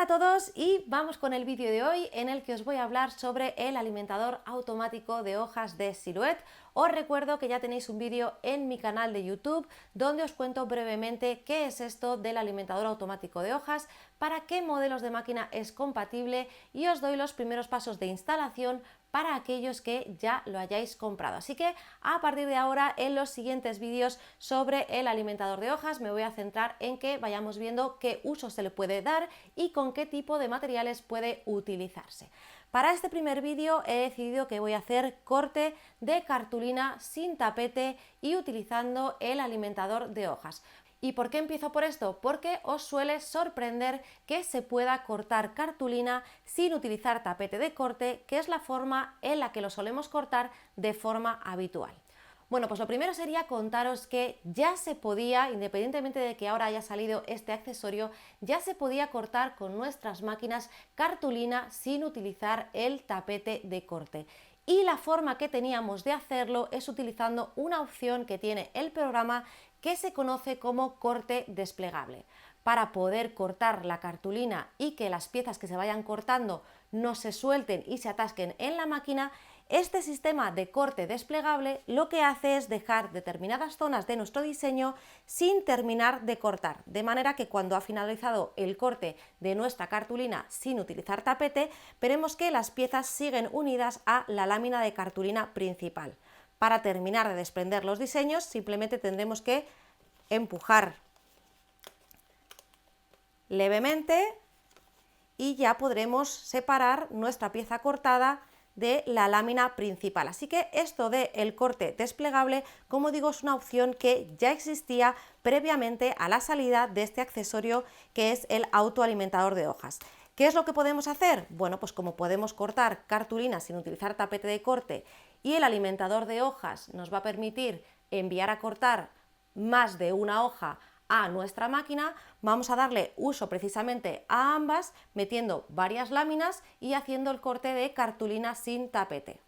a todos y vamos con el vídeo de hoy en el que os voy a hablar sobre el alimentador automático de hojas de Silhouette. Os recuerdo que ya tenéis un vídeo en mi canal de YouTube donde os cuento brevemente qué es esto del alimentador automático de hojas, para qué modelos de máquina es compatible y os doy los primeros pasos de instalación para aquellos que ya lo hayáis comprado. Así que a partir de ahora, en los siguientes vídeos sobre el alimentador de hojas, me voy a centrar en que vayamos viendo qué uso se le puede dar y con qué tipo de materiales puede utilizarse. Para este primer vídeo he decidido que voy a hacer corte de cartulina sin tapete y utilizando el alimentador de hojas. ¿Y por qué empiezo por esto? Porque os suele sorprender que se pueda cortar cartulina sin utilizar tapete de corte, que es la forma en la que lo solemos cortar de forma habitual. Bueno, pues lo primero sería contaros que ya se podía, independientemente de que ahora haya salido este accesorio, ya se podía cortar con nuestras máquinas cartulina sin utilizar el tapete de corte. Y la forma que teníamos de hacerlo es utilizando una opción que tiene el programa que se conoce como corte desplegable. Para poder cortar la cartulina y que las piezas que se vayan cortando no se suelten y se atasquen en la máquina, este sistema de corte desplegable lo que hace es dejar determinadas zonas de nuestro diseño sin terminar de cortar, de manera que cuando ha finalizado el corte de nuestra cartulina sin utilizar tapete, veremos que las piezas siguen unidas a la lámina de cartulina principal. Para terminar de desprender los diseños, simplemente tendremos que empujar levemente y ya podremos separar nuestra pieza cortada de la lámina principal. Así que esto del corte desplegable, como digo, es una opción que ya existía previamente a la salida de este accesorio que es el autoalimentador de hojas. ¿Qué es lo que podemos hacer? Bueno, pues como podemos cortar cartulina sin utilizar tapete de corte y el alimentador de hojas nos va a permitir enviar a cortar más de una hoja a nuestra máquina, vamos a darle uso precisamente a ambas, metiendo varias láminas y haciendo el corte de cartulina sin tapete.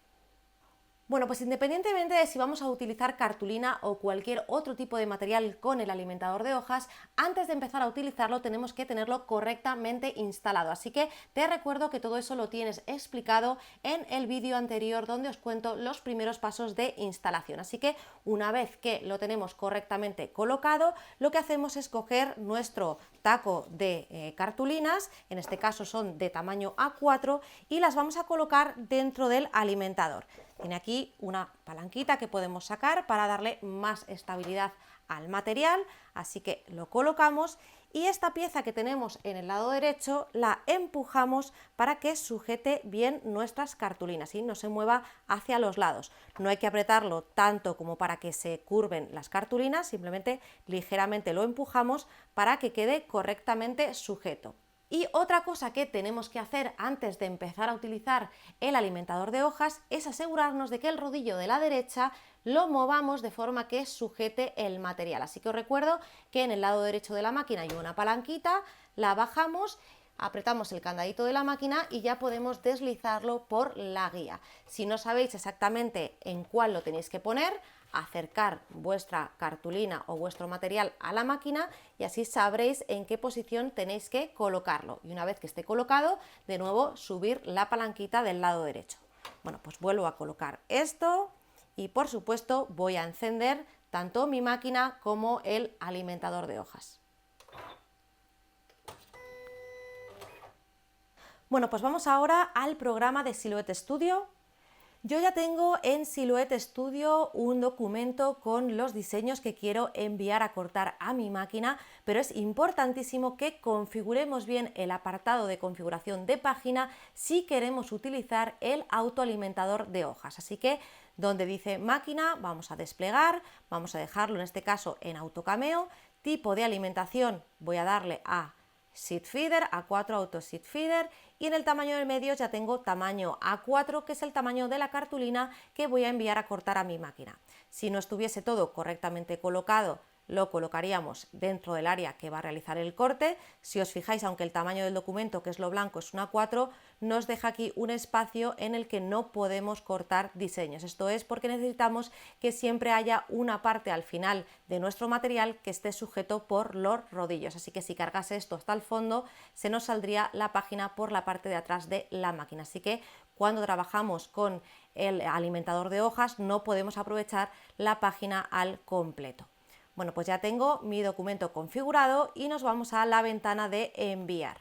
Bueno, pues independientemente de si vamos a utilizar cartulina o cualquier otro tipo de material con el alimentador de hojas, antes de empezar a utilizarlo tenemos que tenerlo correctamente instalado. Así que te recuerdo que todo eso lo tienes explicado en el vídeo anterior donde os cuento los primeros pasos de instalación. Así que una vez que lo tenemos correctamente colocado, lo que hacemos es coger nuestro taco de cartulinas, en este caso son de tamaño A4, y las vamos a colocar dentro del alimentador. Tiene aquí una palanquita que podemos sacar para darle más estabilidad al material, así que lo colocamos y esta pieza que tenemos en el lado derecho la empujamos para que sujete bien nuestras cartulinas y no se mueva hacia los lados. No hay que apretarlo tanto como para que se curven las cartulinas, simplemente ligeramente lo empujamos para que quede correctamente sujeto. Y otra cosa que tenemos que hacer antes de empezar a utilizar el alimentador de hojas es asegurarnos de que el rodillo de la derecha lo movamos de forma que sujete el material. Así que os recuerdo que en el lado derecho de la máquina hay una palanquita, la bajamos, apretamos el candadito de la máquina y ya podemos deslizarlo por la guía. Si no sabéis exactamente en cuál lo tenéis que poner, acercar vuestra cartulina o vuestro material a la máquina y así sabréis en qué posición tenéis que colocarlo. Y una vez que esté colocado, de nuevo subir la palanquita del lado derecho. Bueno, pues vuelvo a colocar esto y por supuesto voy a encender tanto mi máquina como el alimentador de hojas. Bueno, pues vamos ahora al programa de Silhouette Studio. Yo ya tengo en Silhouette Studio un documento con los diseños que quiero enviar a cortar a mi máquina, pero es importantísimo que configuremos bien el apartado de configuración de página si queremos utilizar el autoalimentador de hojas. Así que donde dice máquina vamos a desplegar, vamos a dejarlo en este caso en autocameo, tipo de alimentación voy a darle a Seed Feeder, A4 Auto Seed Feeder, y en el tamaño del medio ya tengo tamaño A4, que es el tamaño de la cartulina que voy a enviar a cortar a mi máquina. Si no estuviese todo correctamente colocado lo colocaríamos dentro del área que va a realizar el corte. Si os fijáis, aunque el tamaño del documento, que es lo blanco, es una A4, nos deja aquí un espacio en el que no podemos cortar diseños. Esto es porque necesitamos que siempre haya una parte al final de nuestro material que esté sujeto por los rodillos. Así que si cargase esto hasta el fondo, se nos saldría la página por la parte de atrás de la máquina. Así que cuando trabajamos con el alimentador de hojas no podemos aprovechar la página al completo. Bueno, pues ya tengo mi documento configurado y nos vamos a la ventana de enviar.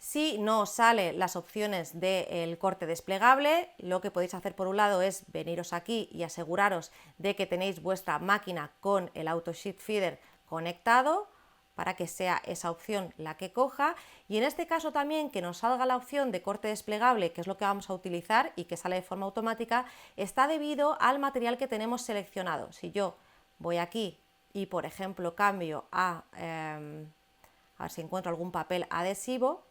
Si no os salen las opciones del corte desplegable, lo que podéis hacer por un lado es veniros aquí y aseguraros de que tenéis vuestra máquina con el Auto Sheet Feeder conectado, para que sea esa opción la que coja, y en este caso también que nos salga la opción de corte desplegable, que es lo que vamos a utilizar y que sale de forma automática, está debido al material que tenemos seleccionado. Si yo voy aquí y por ejemplo cambio a ver si encuentro algún papel adhesivo,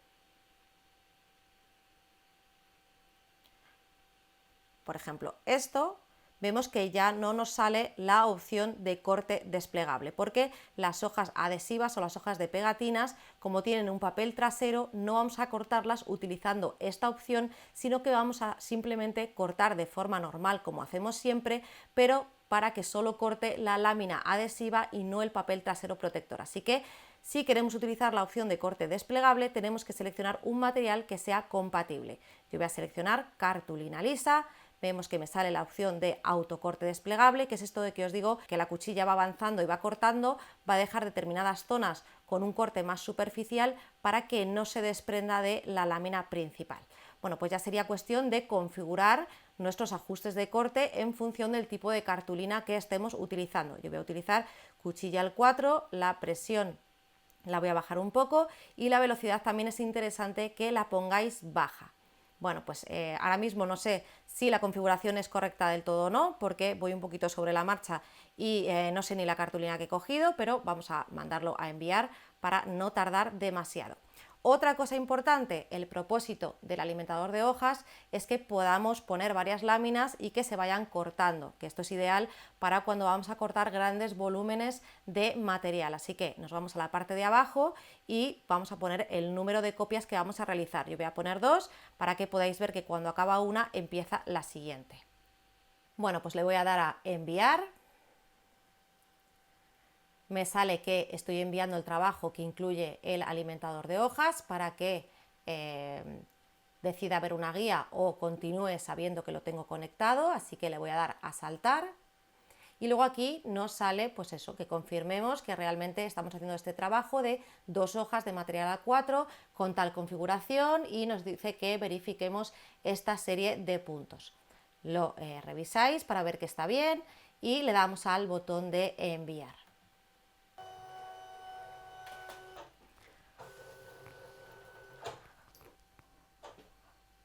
por ejemplo esto, vemos que ya no nos sale la opción de corte desplegable, porque las hojas adhesivas o las hojas de pegatinas, como tienen un papel trasero, no vamos a cortarlas utilizando esta opción, sino que vamos a simplemente cortar de forma normal, como hacemos siempre, pero para que solo corte la lámina adhesiva y no el papel trasero protector. Así que si queremos utilizar la opción de corte desplegable, tenemos que seleccionar un material que sea compatible. Yo voy a seleccionar cartulina lisa. Vemos que me sale la opción de autocorte desplegable, que es esto de que os digo que la cuchilla va avanzando y va cortando, va a dejar determinadas zonas con un corte más superficial para que no se desprenda de la lámina principal. Bueno, pues ya sería cuestión de configurar nuestros ajustes de corte en función del tipo de cartulina que estemos utilizando. Yo voy a utilizar cuchilla al 4, la presión la voy a bajar un poco y la velocidad también es interesante que la pongáis baja. Bueno, pues ahora mismo no sé si la configuración es correcta del todo o no, porque voy un poquito sobre la marcha y no sé ni la cartulina que he cogido, pero vamos a mandarlo a enviar para no tardar demasiado. Otra cosa importante, el propósito del alimentador de hojas es que podamos poner varias láminas y que se vayan cortando, que esto es ideal para cuando vamos a cortar grandes volúmenes de material. Así que nos vamos a la parte de abajo y vamos a poner el número de copias que vamos a realizar. Yo voy a poner 2 para que podáis ver que cuando acaba una empieza la siguiente. Bueno, pues le voy a dar a enviar. Me sale que estoy enviando el trabajo que incluye el alimentador de hojas para que decida ver una guía o continúe sabiendo que lo tengo conectado, así que le voy a dar a saltar. Y luego aquí nos sale, pues eso, que confirmemos que realmente estamos haciendo este trabajo de 2 hojas de material A4 con tal configuración y nos dice que verifiquemos esta serie de puntos. Lo revisáis para ver que está bien y le damos al botón de enviar.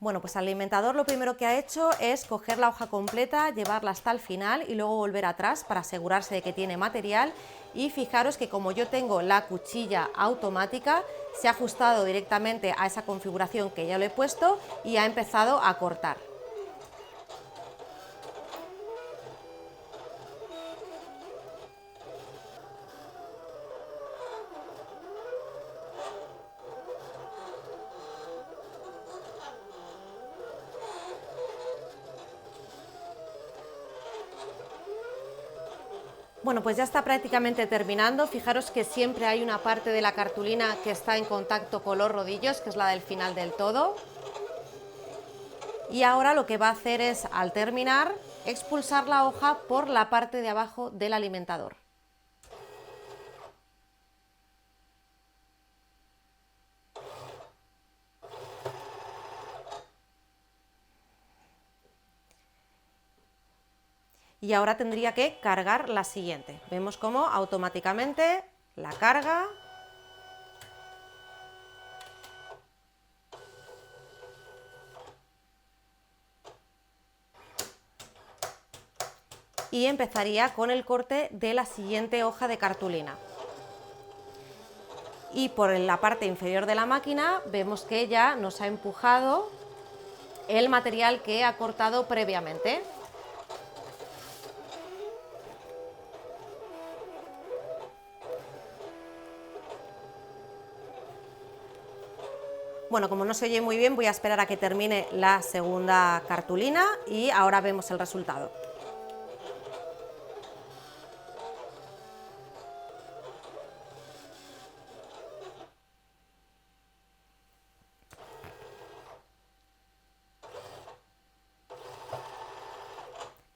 Bueno, pues el alimentador lo primero que ha hecho es coger la hoja completa, llevarla hasta el final y luego volver atrás para asegurarse de que tiene material. Y fijaros que como yo tengo la cuchilla automática, se ha ajustado directamente a esa configuración que ya lo he puesto y ha empezado a cortar. Bueno, pues ya está prácticamente terminando. Fijaros que siempre hay una parte de la cartulina que está en contacto con los rodillos, que es la del final del todo. Y ahora lo que va a hacer es, al terminar, expulsar la hoja por la parte de abajo del alimentador. Y ahora tendría que cargar la siguiente. Vemos cómo automáticamente la carga. Y empezaría con el corte de la siguiente hoja de cartulina. Y por la parte inferior de la máquina vemos que ya nos ha empujado el material que ha cortado previamente. Bueno, como no se oye muy bien, voy a esperar a que termine la segunda cartulina y ahora vemos el resultado.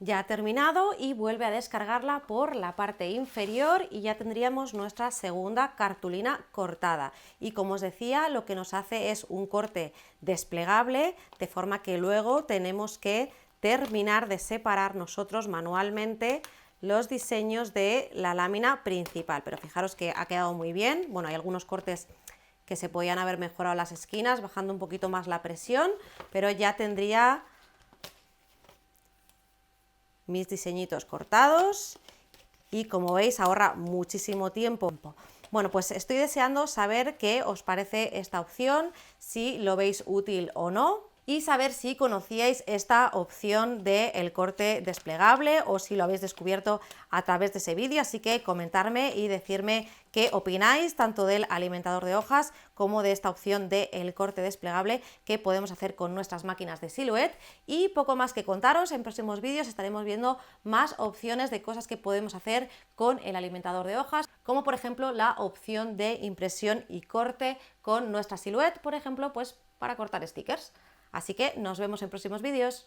Ya ha terminado y vuelve a descargarla por la parte inferior y ya tendríamos nuestra segunda cartulina cortada. Y como os decía, lo que nos hace es un corte desplegable, de forma que luego tenemos que terminar de separar nosotros manualmente los diseños de la lámina principal. Pero fijaros que ha quedado muy bien. Bueno, hay algunos cortes que se podían haber mejorado las esquinas, bajando un poquito más la presión, pero ya tendría mis diseñitos cortados y como veis ahorra muchísimo tiempo. Bueno, pues estoy deseando saber qué os parece esta opción, si lo veis útil o no, y saber si conocíais esta opción del corte desplegable o si lo habéis descubierto a través de ese vídeo, así que comentarme y decirme qué opináis tanto del alimentador de hojas como de esta opción del corte desplegable que podemos hacer con nuestras máquinas de Silhouette. Y poco más que contaros, en próximos vídeos estaremos viendo más opciones de cosas que podemos hacer con el alimentador de hojas, como por ejemplo la opción de impresión y corte con nuestra Silhouette, por ejemplo, pues para cortar stickers. Así que nos vemos en próximos vídeos.